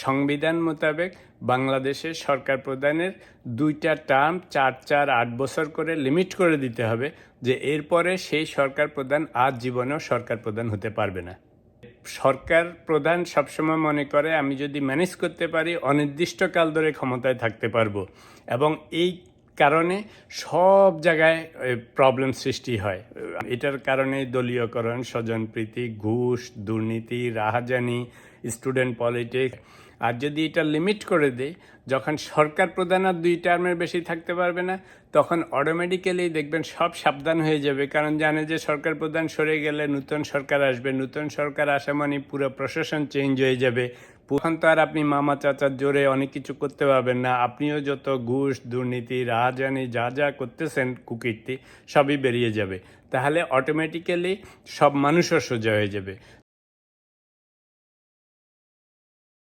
সংবিধান মোতাবেক বাংলাদেশের সরকার প্রধানের 2টা টার্ম 4-4 8 বছর করে লিমিট করে দিতে হবে, যে এরপরে সেই সরকার প্রধান জীবনেও সরকার প্রধান হতে পারবে না। সরকার প্রধান সবসময় মনে করে আমি যদি ম্যানেজ করতে পারি অনির্দিষ্টকাল ধরে ক্ষমতায় থাকতে পারবো, এবং এই কারণে সব জায়গায় প্রবলেম সৃষ্টি হয়। এটার কারণে দলীয়করণ, স্বজনপ্রীতি, ঘুষ, দুর্নীতি, রাহাজানি, স্টুডেন্ট পলিটিক্স। আর যদি এটা লিমিট করে দেয়, যখন সরকার প্রধান আর 2 টার্মের বেশি থাকতে পারবে না, তখন অটোমেটিক্যালি দেখবেন সব সাবধান হয়ে যাবে, কারণ জানে যে সরকার প্রধান সরে গেলে নতুন সরকার আসবে, নতুন সরকার আসা মানে পুরো প্রশাসন চেঞ্জ হয়ে যাবে। তখন তো আর আপনি মামা চাচার জোরে অনেক কিছু করতে পারবেন না। আপনিও যত ঘুষ, দুর্নীতি, রাহাজানি যা যা করতেছেন কুকীর্তি, সবই বেরিয়ে যাবে। তাহলে অটোমেটিক্যালি সব মানুষও সোজা হয়ে যাবে।